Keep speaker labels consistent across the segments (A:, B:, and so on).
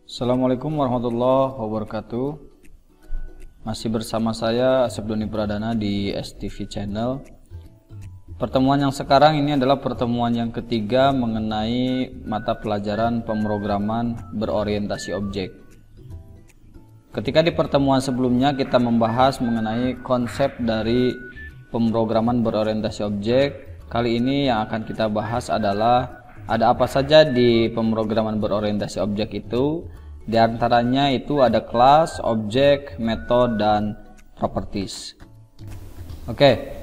A: Assalamualaikum warahmatullahi wabarakatuh. Masih bersama saya Asep Doni Pradana di STV Channel. Pertemuan yang sekarang ini adalah pertemuan yang ketiga mengenai mata pelajaran pemrograman berorientasi objek. Ketika di pertemuan sebelumnya kita membahas mengenai konsep dari pemrograman berorientasi objek, kali ini yang akan kita bahas adalah ada apa saja di pemrograman berorientasi objek itu. Di antaranya itu ada kelas, objek, metode, dan properties. Oke.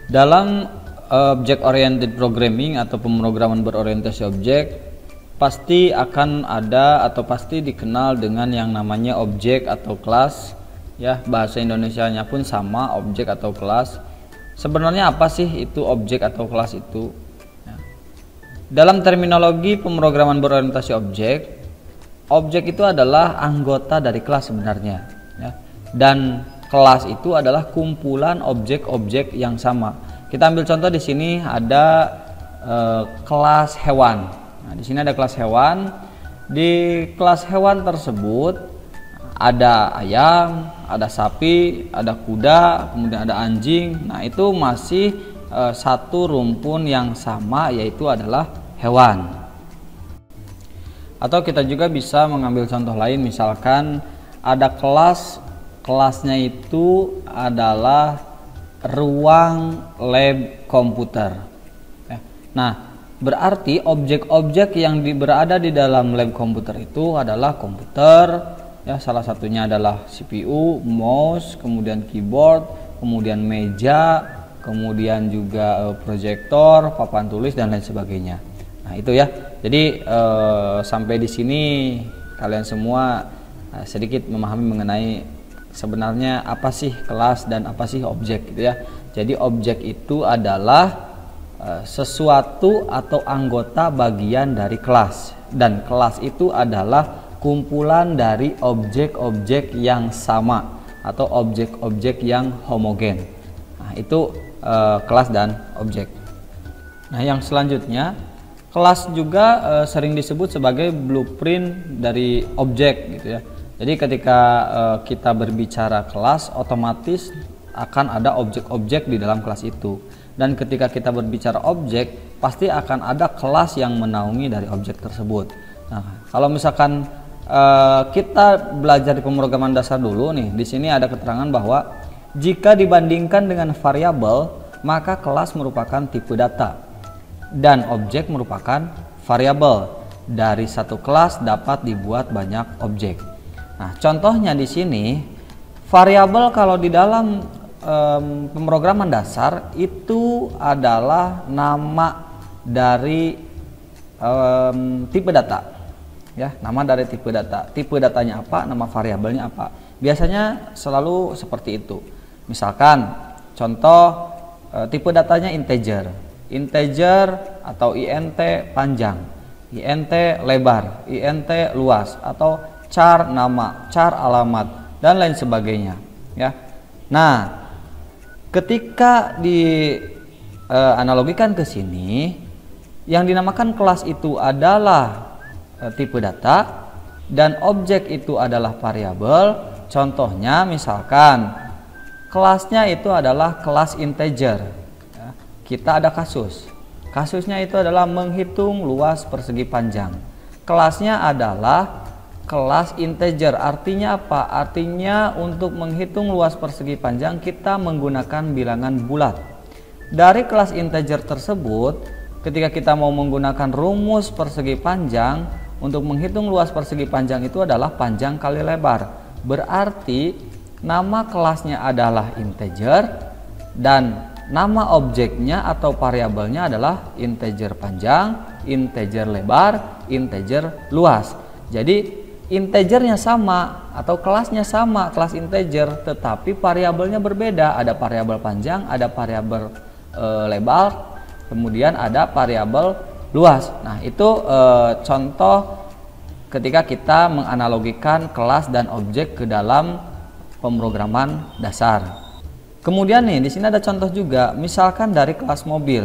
A: Dalam object oriented programming atau pemrograman berorientasi objek pasti akan ada atau pasti dikenal dengan yang namanya objek atau kelas. Ya, bahasa Indonesianya pun sama, objek atau kelas. Sebenarnya apa sih itu objek atau kelas itu? Dalam terminologi pemrograman berorientasi objek, objek itu adalah anggota dari kelas sebenarnya, ya. Dan kelas itu adalah kumpulan objek-objek yang sama. Kita ambil contoh di sini ada kelas hewan. Nah, di sini ada kelas hewan. Di kelas hewan tersebut ada ayam, ada sapi, ada kuda, kemudian ada anjing. Nah, itu masih satu rumpun yang sama, yaitu adalah hewan. Atau kita juga bisa mengambil contoh lain, misalkan ada kelasnya itu adalah ruang lab komputer. Nah, berarti objek-objek yang berada di dalam lab komputer itu adalah komputer, ya, salah satunya adalah CPU, mouse, kemudian keyboard, kemudian meja, kemudian juga proyektor, papan tulis, dan lain sebagainya. Nah, itu ya. Jadi sampai di sini kalian semua sedikit memahami mengenai sebenarnya apa sih kelas dan apa sih objek gitu ya. Jadi objek itu adalah sesuatu atau anggota bagian dari kelas, dan kelas itu adalah kumpulan dari objek-objek yang sama atau objek-objek yang homogen. Nah, itu kelas dan objek. Nah, yang selanjutnya, kelas juga sering disebut sebagai blueprint dari objek gitu ya. Jadi ketika kita berbicara kelas, otomatis akan ada objek-objek di dalam kelas itu. Dan ketika kita berbicara objek, pasti akan ada kelas yang menaungi dari objek tersebut. Nah, kalau misalkan kita belajar di pemrograman dasar dulu nih, di sini ada keterangan bahwa jika dibandingkan dengan variabel, maka kelas merupakan tipe data dan objek merupakan variabel. Dari satu kelas dapat dibuat banyak objek. Nah, contohnya di sini variabel kalau di dalam pemrograman dasar itu adalah nama dari tipe data. Ya, nama dari tipe data. Tipe datanya apa, nama variabelnya apa. Biasanya selalu seperti itu. Misalkan contoh tipe datanya integer. Integer atau int panjang, int lebar, int luas, atau char nama, char alamat, dan lain sebagainya, ya. Nah, ketika dianalogikan ke sini, yang dinamakan kelas itu adalah tipe data dan objek itu adalah variabel. Contohnya misalkan kelasnya itu adalah kelas integer. Kita ada kasusnya itu adalah menghitung luas persegi panjang. Kelasnya adalah kelas integer. Artinya apa? Artinya untuk menghitung luas persegi panjang kita menggunakan bilangan bulat. Dari kelas integer tersebut, ketika kita mau menggunakan rumus persegi panjang, untuk menghitung luas persegi panjang itu adalah panjang kali lebar. Berarti nama kelasnya adalah integer dan nama objeknya atau variabelnya adalah integer panjang, integer lebar, integer luas. Jadi integernya sama atau kelasnya sama, kelas integer, tetapi variabelnya berbeda. Ada variabel panjang, ada variabel lebar, kemudian ada variabel luas. Nah, itu contoh ketika kita menganalogikan kelas dan objek ke dalam pemrograman dasar. Kemudian nih, di sini ada contoh juga, misalkan dari kelas mobil.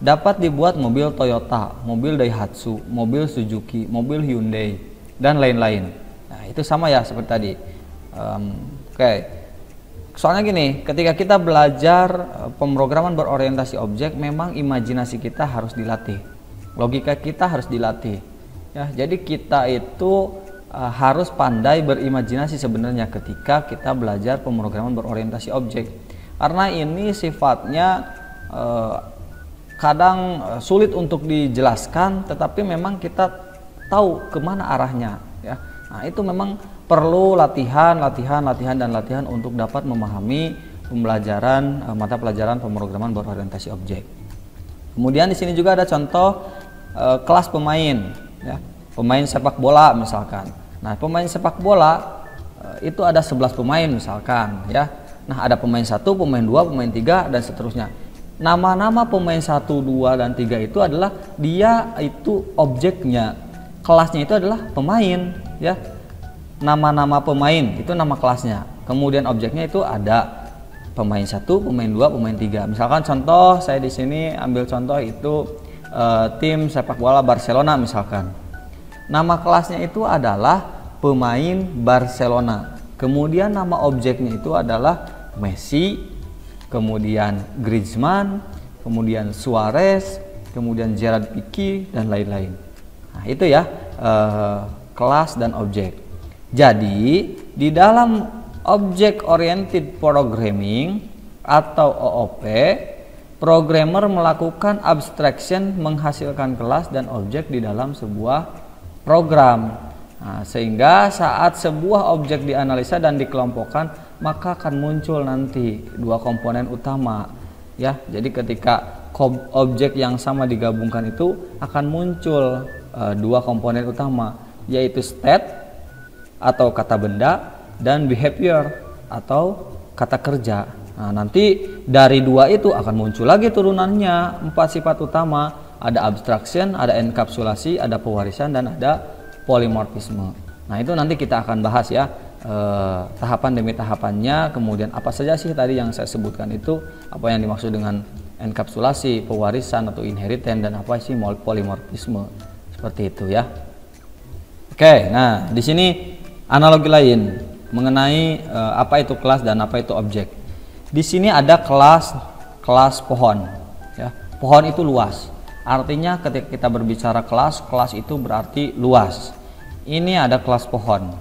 A: Dapat dibuat mobil Toyota, mobil Daihatsu, mobil Suzuki, mobil Hyundai. dan lain-lain. Nah, itu sama ya seperti tadi. Oke. Soalnya gini, ketika kita belajar pemrograman berorientasi objek, memang imajinasi kita harus dilatih, logika kita harus dilatih. Ya, jadi kita itu harus pandai berimajinasi sebenarnya ketika kita belajar pemrograman berorientasi objek. Karena ini sifatnya kadang sulit untuk dijelaskan, tetapi memang kita tahu kemana arahnya. Ya, nah itu memang perlu latihan untuk dapat memahami pembelajaran mata pelajaran pemrograman berorientasi objek. Kemudian di sini juga ada contoh kelas pemain, ya, pemain sepak bola misalkan. Nah, pemain sepak bola itu ada 11 pemain misalkan, ya. Nah, ada pemain 1, pemain 2, pemain 3 dan seterusnya. Nama-nama pemain 1, 2 dan 3 itu adalah dia itu objeknya. Kelasnya itu adalah pemain, ya. Nama-nama pemain itu nama kelasnya. Kemudian objeknya itu ada pemain 1, pemain 2, pemain 3. Misalkan contoh saya di sini ambil contoh itu tim sepak bola Barcelona misalkan. Nama kelasnya itu adalah pemain Barcelona. Kemudian nama objeknya itu adalah Messi, kemudian Griezmann, kemudian Suarez, kemudian Gerard Pique dan lain-lain. Nah, itu ya kelas dan objek. Jadi di dalam Object Oriented Programming atau OOP, programmer melakukan abstraction menghasilkan kelas dan objek di dalam sebuah program. Nah, sehingga saat sebuah objek dianalisa dan dikelompokkan, maka akan muncul nanti dua komponen utama. Ya, jadi ketika objek yang sama digabungkan itu akan muncul dua komponen utama, yaitu state atau kata benda dan behavior atau kata kerja. Nah, nanti dari dua itu akan muncul lagi turunannya 4 sifat utama, ada abstraction, ada enkapsulasi, ada pewarisan dan ada polimorfisme. Nah, itu nanti kita akan bahas ya tahapan demi tahapannya. Kemudian apa saja sih tadi yang saya sebutkan itu, apa yang dimaksud dengan enkapsulasi, pewarisan atau inheritance, dan apa sih polimorfisme, seperti itu ya. Oke, nah di sini analogi lain mengenai apa itu kelas dan apa itu objek. Di sini ada kelas pohon. Ya, pohon itu luas. Artinya ketika kita berbicara kelas itu berarti luas. Ini ada kelas pohon.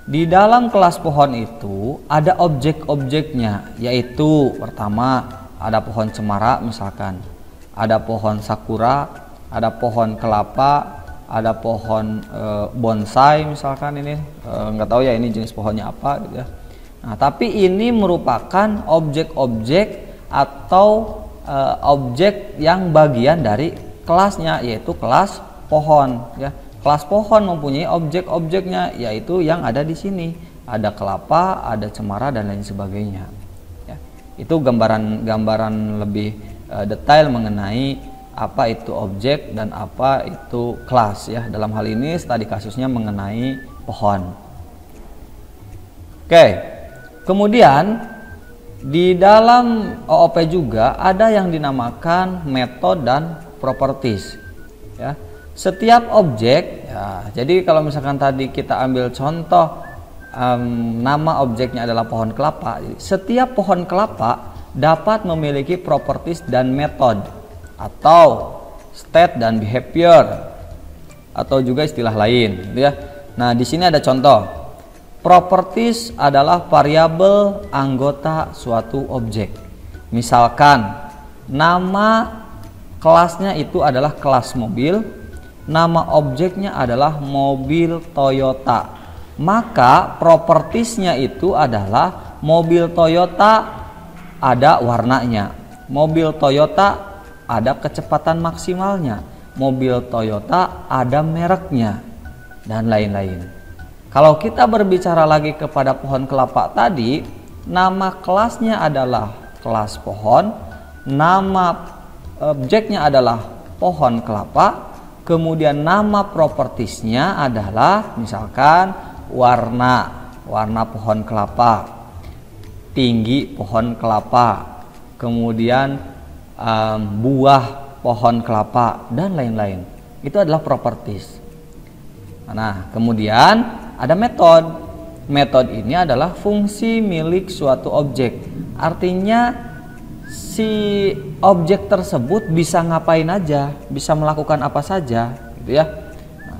A: Di dalam kelas pohon itu ada objek-objeknya, yaitu pertama ada pohon cemara misalkan, ada pohon sakura, ada pohon kelapa, ada pohon bonsai misalkan. Ini nggak tahu ya ini jenis pohonnya apa gitu ya. Nah, tapi ini merupakan objek-objek atau objek yang bagian dari kelasnya, yaitu kelas pohon ya. Kelas pohon mempunyai objek-objeknya, yaitu yang ada di sini. Ada kelapa, ada cemara dan lain sebagainya ya. Itu gambaran lebih detail mengenai apa itu objek dan apa itu kelas ya. Dalam hal ini tadi kasusnya mengenai pohon. Oke. Kemudian di dalam OOP juga ada yang dinamakan method dan properties ya. Setiap objek ya, jadi kalau misalkan tadi kita ambil contoh nama objeknya adalah pohon kelapa. Setiap pohon kelapa dapat memiliki properties dan method atau state dan behavior atau juga istilah lain gitu ya. Nah, di sini ada contoh. Properties adalah variabel anggota suatu objek. Misalkan nama kelasnya itu adalah kelas mobil, nama objeknya adalah mobil Toyota. Maka propertiesnya itu adalah mobil Toyota ada warnanya, mobil Toyota ada kecepatan maksimalnya, mobil Toyota ada mereknya, dan lain-lain. Kalau kita berbicara lagi kepada pohon kelapa tadi, nama kelasnya adalah kelas pohon, nama objeknya adalah pohon kelapa, kemudian nama propertiesnya adalah misalkan warna pohon kelapa, tinggi pohon kelapa, kemudian buah pohon kelapa dan lain-lain. Itu adalah properties. Nah, kemudian ada metode. Metode ini adalah fungsi milik suatu objek. Artinya si objek tersebut bisa ngapain aja, bisa melakukan apa saja, gitu ya. Nah,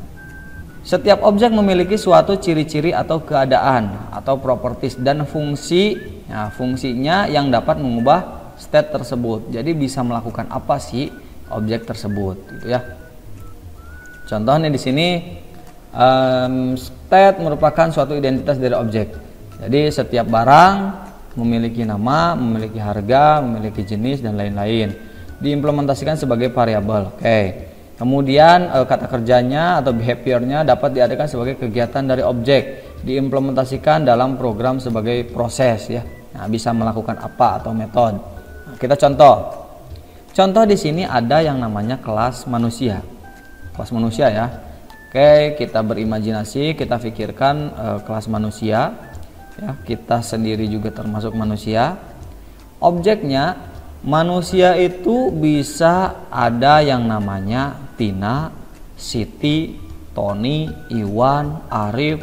A: setiap objek memiliki suatu ciri-ciri atau keadaan atau properties dan fungsi. Nah, fungsinya yang dapat mengubah state tersebut. Jadi bisa melakukan apa sih objek tersebut, gitu ya. Contohnya di sini state merupakan suatu identitas dari objek. Jadi setiap barang memiliki nama, memiliki harga, memiliki jenis dan lain-lain. Diimplementasikan sebagai variabel. Oke. Kemudian kata kerjanya atau behaviornya dapat diartikan sebagai kegiatan dari objek. Diimplementasikan dalam program sebagai proses ya. Nah, bisa melakukan apa atau metode. Nah, kita contoh. Contoh di sini ada yang namanya kelas manusia. Kelas manusia ya. Oke, kita berimajinasi, kita pikirkan kelas manusia, ya, kita sendiri juga termasuk manusia. Objeknya manusia itu bisa ada yang namanya Tina, Siti, Tony, Iwan, Arif,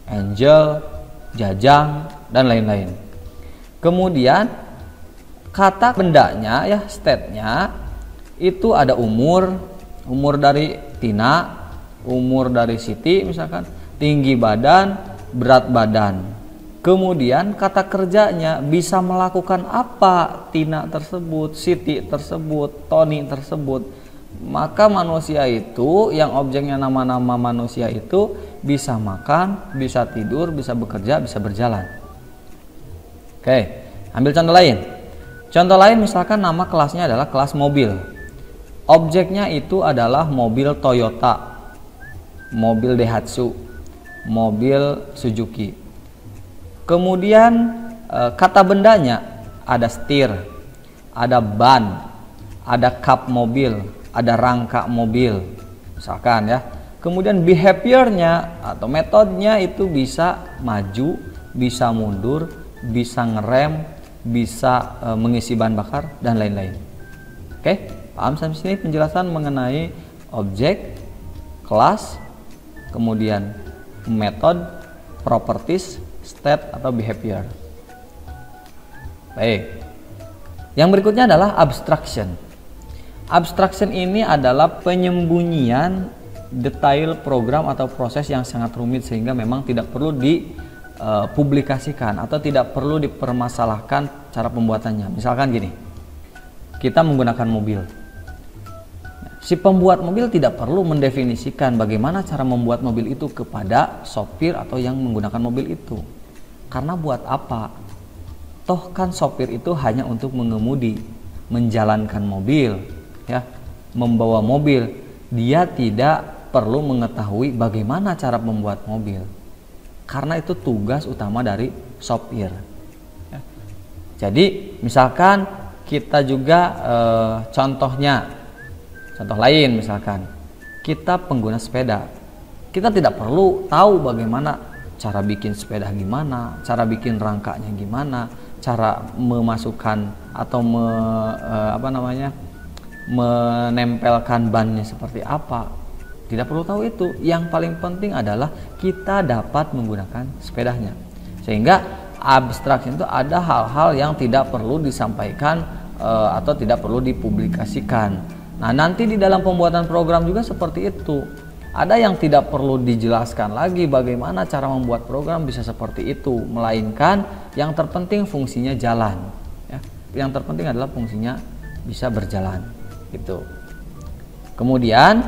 A: Angel, Jajang, dan lain-lain. Kemudian kata bendanya ya, state-nya itu ada umur dari Tina, umur dari Siti misalkan, tinggi badan, berat badan. Kemudian kata kerjanya bisa melakukan apa Tina tersebut, Siti tersebut, Tony tersebut. Maka manusia itu yang objeknya nama-nama manusia itu bisa makan, bisa tidur, bisa bekerja, bisa berjalan. Oke, ambil contoh lain. Contoh lain misalkan nama kelasnya adalah kelas mobil. Objeknya itu adalah mobil Toyota, mobil Daihatsu, mobil Suzuki. Kemudian kata bendanya ada setir, ada ban, ada kap mobil, ada rangka mobil, misalkan ya. Kemudian behaviornya atau metodenya itu bisa maju, bisa mundur, bisa ngerem, bisa mengisi bahan bakar dan lain-lain. Oke, paham sampai sini penjelasan mengenai objek, kelas, kemudian metode, properties, state atau behavior. Baik. Yang berikutnya adalah abstraction. Abstraction ini adalah penyembunyian detail program atau proses yang sangat rumit sehingga memang tidak perlu dipublikasikan atau tidak perlu dipermasalahkan cara pembuatannya. Misalkan gini, kita menggunakan mobil. Si pembuat mobil tidak perlu mendefinisikan bagaimana cara membuat mobil itu kepada sopir atau yang menggunakan mobil itu. Karena buat apa? Toh kan sopir itu hanya untuk mengemudi, menjalankan mobil, ya, membawa mobil. Dia tidak perlu mengetahui bagaimana cara membuat mobil. Karena itu tugas utama dari sopir. Ya. Jadi misalkan kita juga contoh lain misalkan kita pengguna sepeda, kita tidak perlu tahu bagaimana cara bikin sepeda gimana, cara bikin rangkanya gimana, cara memasukkan atau menempelkan bannya seperti apa. Tidak perlu tahu itu. Yang paling penting adalah kita dapat menggunakan sepedanya. Sehingga abstraction itu ada hal-hal yang tidak perlu disampaikan atau tidak perlu dipublikasikan. Nah, nanti di dalam pembuatan program juga seperti itu. Ada yang tidak perlu dijelaskan lagi bagaimana cara membuat program bisa seperti itu, melainkan yang terpenting fungsinya jalan. Ya. Yang terpenting adalah fungsinya bisa berjalan, gitu. Kemudian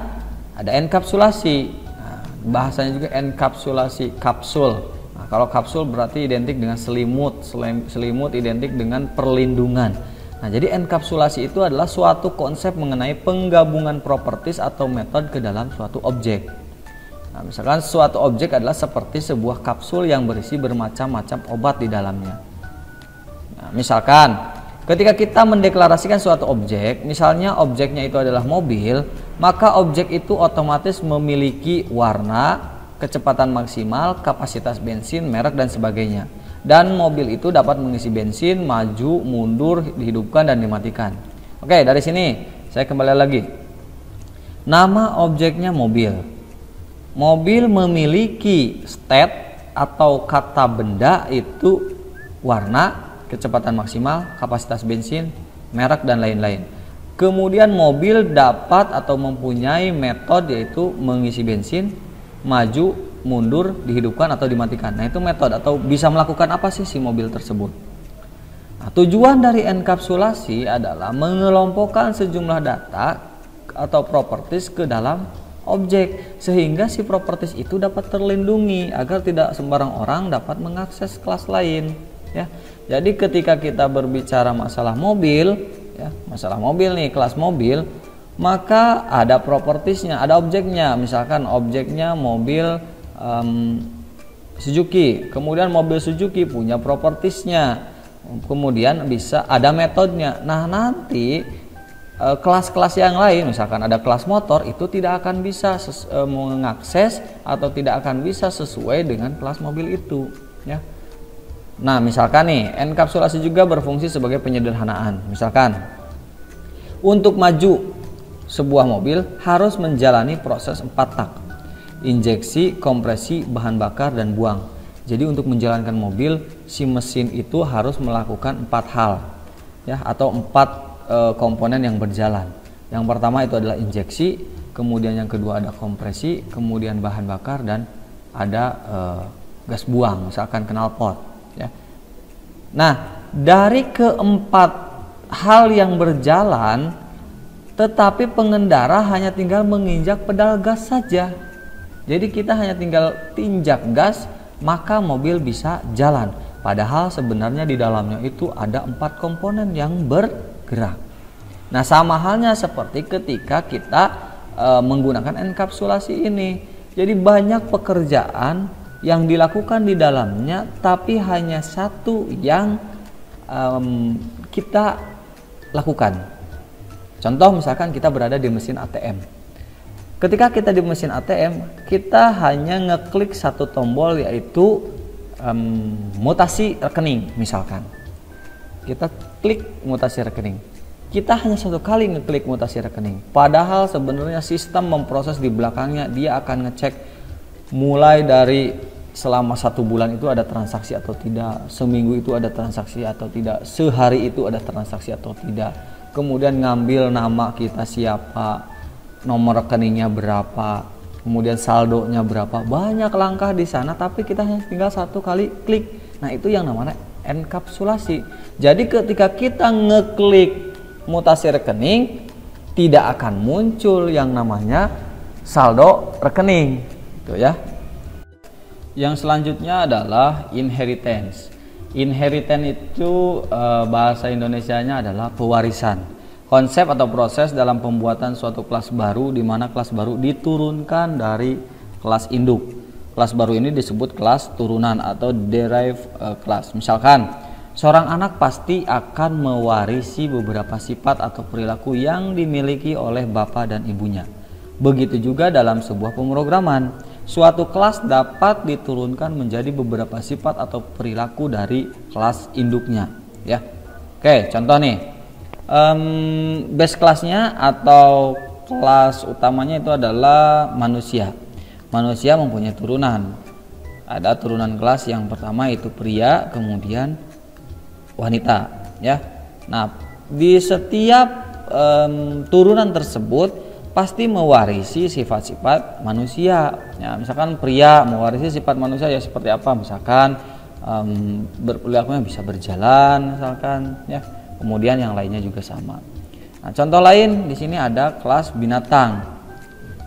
A: ada enkapsulasi. Nah, bahasanya juga enkapsulasi, kapsul. Nah, kalau kapsul berarti identik dengan selimut, selimut identik dengan perlindungan. Nah, jadi enkapsulasi itu adalah suatu konsep mengenai penggabungan properties atau metode ke dalam suatu objek. Nah, misalkan suatu objek adalah seperti sebuah kapsul yang berisi bermacam-macam obat di dalamnya. Nah, misalkan ketika kita mendeklarasikan suatu objek, misalnya objeknya itu adalah mobil, maka objek itu otomatis memiliki warna, kecepatan maksimal, kapasitas bensin, merek dan sebagainya. Dan mobil itu dapat mengisi bensin, maju, mundur, dihidupkan dan dimatikan. Oke, dari sini saya kembali lagi. Nama objeknya mobil. Mobil memiliki stat atau kata benda itu warna, kecepatan maksimal, kapasitas bensin, merek dan lain-lain. Kemudian mobil dapat atau mempunyai metode yaitu mengisi bensin, maju, mundur, dihidupkan atau dimatikan. Nah, itu metode atau bisa melakukan apa sih si mobil tersebut. Nah, tujuan dari enkapsulasi adalah mengelompokkan sejumlah data atau properties ke dalam objek sehingga si properties itu dapat terlindungi agar tidak sembarang orang dapat mengakses kelas lain, ya. Jadi ketika kita berbicara masalah mobil, ya, masalah mobil nih, kelas mobil, maka ada propertiesnya, ada objeknya. Misalkan objeknya mobil Suzuki, kemudian mobil Suzuki punya propertiesnya, kemudian bisa ada metodenya. Nah, nanti kelas-kelas yang lain, misalkan ada kelas motor, itu tidak akan bisa mengakses atau tidak akan bisa sesuai dengan kelas mobil itu, ya. Nah, misalkan nih, enkapsulasi juga berfungsi sebagai penyederhanaan. Misalkan untuk maju sebuah mobil harus menjalani proses 4 tahap: injeksi, kompresi, bahan bakar, dan buang. Jadi untuk menjalankan mobil, si mesin itu harus melakukan 4 hal, ya, atau 4 komponen yang berjalan. Yang pertama itu adalah injeksi, kemudian yang kedua ada kompresi, kemudian bahan bakar, dan ada gas buang, misalkan knalpot, ya. Nah, dari keempat hal yang berjalan, tetapi pengendara hanya tinggal menginjak pedal gas saja. Jadi kita hanya tinggal tinjak gas, maka mobil bisa jalan. Padahal sebenarnya di dalamnya itu ada 4 komponen yang bergerak. Nah, sama halnya seperti ketika kita menggunakan enkapsulasi ini. Jadi banyak pekerjaan yang dilakukan di dalamnya, tapi hanya satu yang kita lakukan. Contoh, misalkan kita berada di mesin ATM. Ketika kita di mesin ATM, kita hanya ngeklik satu tombol, yaitu mutasi rekening. Misalkan kita klik mutasi rekening, kita hanya satu kali ngeklik mutasi rekening. Padahal sebenarnya sistem memproses di belakangnya, dia akan ngecek mulai dari selama 1 bulan itu ada transaksi atau tidak, seminggu itu ada transaksi atau tidak, sehari itu ada transaksi atau tidak, kemudian ngambil nama kita siapa, nomor rekeningnya berapa, kemudian saldonya berapa. Banyak langkah di sana, tapi kita hanya tinggal satu kali klik. Nah, itu yang namanya enkapsulasi. Jadi ketika kita ngeklik mutasi rekening, tidak akan muncul yang namanya saldo rekening, gitu ya. Yang selanjutnya adalah inheritance. Inheritance itu bahasa Indonesianya adalah pewarisan. Konsep atau proses dalam pembuatan suatu kelas baru, di mana kelas baru diturunkan dari kelas induk. Kelas baru ini disebut kelas turunan atau derived class. Misalkan, seorang anak pasti akan mewarisi beberapa sifat atau perilaku yang dimiliki oleh bapak dan ibunya. Begitu juga dalam sebuah pemrograman. Suatu kelas dapat diturunkan menjadi beberapa sifat atau perilaku dari kelas induknya, ya. Oke, contoh nih, base kelasnya atau kelas utamanya itu adalah manusia. Manusia mempunyai turunan. Ada turunan kelas yang pertama itu pria, kemudian wanita, ya. Nah, di setiap turunan tersebut pasti mewarisi sifat-sifat manusia. Ya, misalkan pria mewarisi sifat manusia ya seperti apa? Misalkan berperilakunya bisa berjalan, misalkan, ya. Kemudian yang lainnya juga sama. Nah, contoh lain di sini ada kelas binatang.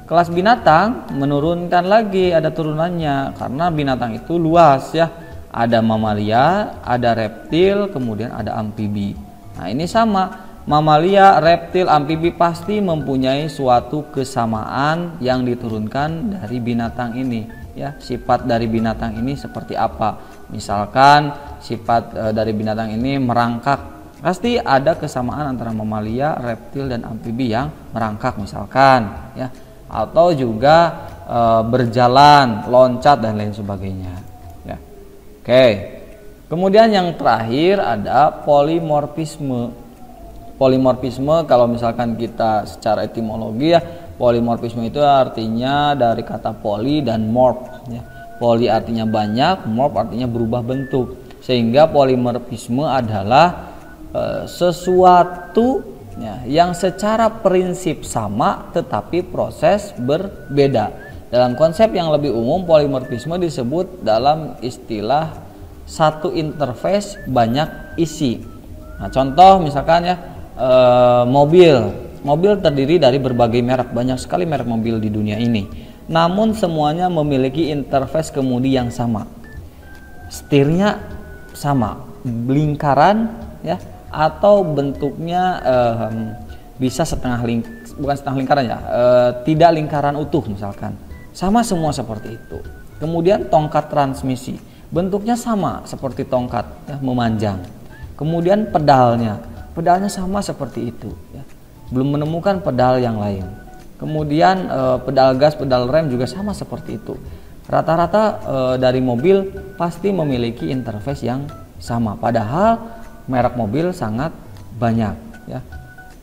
A: Kelas binatang menurunkan lagi, ada turunannya karena binatang itu luas, ya. Ada mamalia, ada reptil, kemudian ada amfibi. Nah, ini sama. Mamalia, reptil, amfibi pasti mempunyai suatu kesamaan yang diturunkan dari binatang ini, ya. Sifat dari binatang ini seperti apa? Misalkan sifat dari binatang ini merangkak, pasti ada kesamaan antara mamalia, reptil, dan amfibi yang merangkak, misalkan, ya. Atau juga berjalan, loncat, dan lain sebagainya, ya. Oke. Kemudian yang terakhir ada polimorfisme. Polimorfisme kalau misalkan kita secara etimologi, ya, Polimorfisme itu artinya dari kata poly dan morph ya. Poly artinya banyak, morph artinya berubah bentuk. Sehingga polimorfisme adalah sesuatu ya, yang secara prinsip sama tetapi proses berbeda. Dalam konsep yang lebih umum, polimorfisme disebut dalam istilah satu interface banyak isi. Nah, contoh misalkan ya mobil terdiri dari berbagai merek, banyak sekali merek mobil di dunia ini. Namun semuanya memiliki interface kemudi yang sama. Setirnya sama, lingkaran ya, atau bentuknya bisa bukan setengah lingkaran ya, tidak lingkaran utuh misalkan. Sama semua seperti itu. Kemudian tongkat transmisi, bentuknya sama seperti tongkat ya, memanjang. Kemudian pedalnya sama seperti itu ya. Belum menemukan pedal yang lain. Kemudian pedal gas, pedal rem juga sama seperti itu. Rata-rata dari mobil pasti memiliki interface yang sama, padahal merek mobil sangat banyak ya.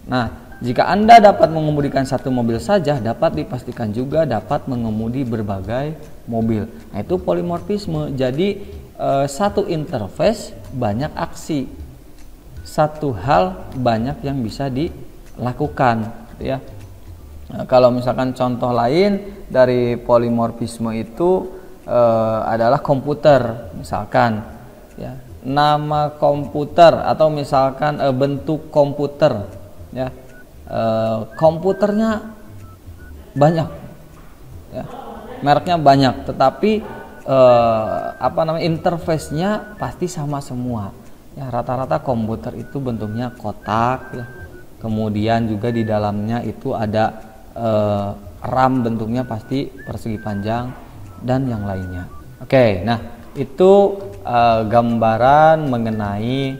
A: Nah, jika Anda dapat mengemudikan satu mobil saja, dapat dipastikan juga dapat mengemudi berbagai mobil. Nah, itu polimorfisme. Jadi satu interface banyak aksi, satu hal banyak yang bisa dilakukan ya. Nah, kalau misalkan contoh lain dari polimorfisme itu adalah komputer misalkan ya. Nama komputer atau misalkan bentuk komputer ya, komputernya banyak ya, mereknya banyak, tetapi interface-nya pasti sama semua ya. Rata-rata komputer itu bentuknya kotak ya, kemudian juga di dalamnya itu ada RAM, bentuknya pasti persegi panjang dan yang lainnya. Oke, nah itu gambaran mengenai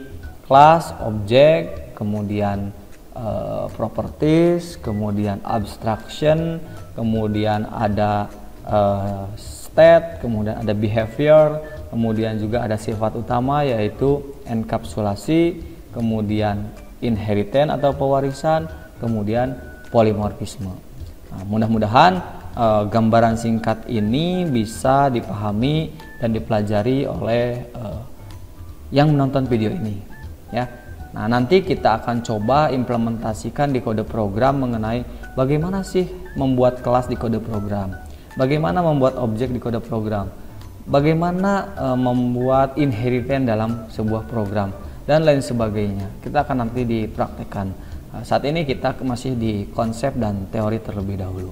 A: kelas, objek, kemudian properties, kemudian abstraction, kemudian ada state, kemudian ada behavior, kemudian juga ada sifat utama yaitu enkapsulasi, kemudian inheritance atau pewarisan, kemudian polimorfisme. Nah, mudah-mudahan gambaran singkat ini bisa dipahami dan dipelajari oleh yang menonton video ini ya. Nah, nanti kita akan coba implementasikan di kode program mengenai bagaimana sih membuat kelas di kode program, bagaimana membuat objek di kode program, bagaimana membuat inheritance dalam sebuah program dan lain sebagainya. Kita akan nanti dipraktekkan. Saat ini kita masih di konsep dan teori terlebih dahulu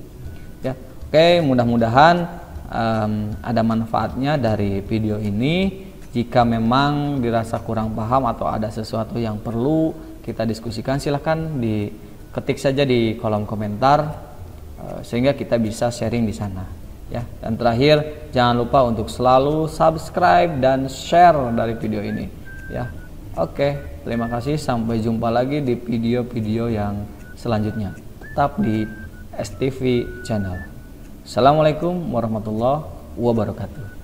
A: ya. Oke, mudah-mudahan ada manfaatnya dari video ini. Jika memang dirasa kurang paham atau ada sesuatu yang perlu kita diskusikan, silahkan diketik saja di kolom komentar sehingga kita bisa sharing di sana ya. Dan terakhir, jangan lupa untuk selalu subscribe dan share dari video ini ya. Oke, terima kasih, sampai jumpa lagi di video-video yang selanjutnya. Tetap di STV Channel. Assalamualaikum warahmatullahi wabarakatuh.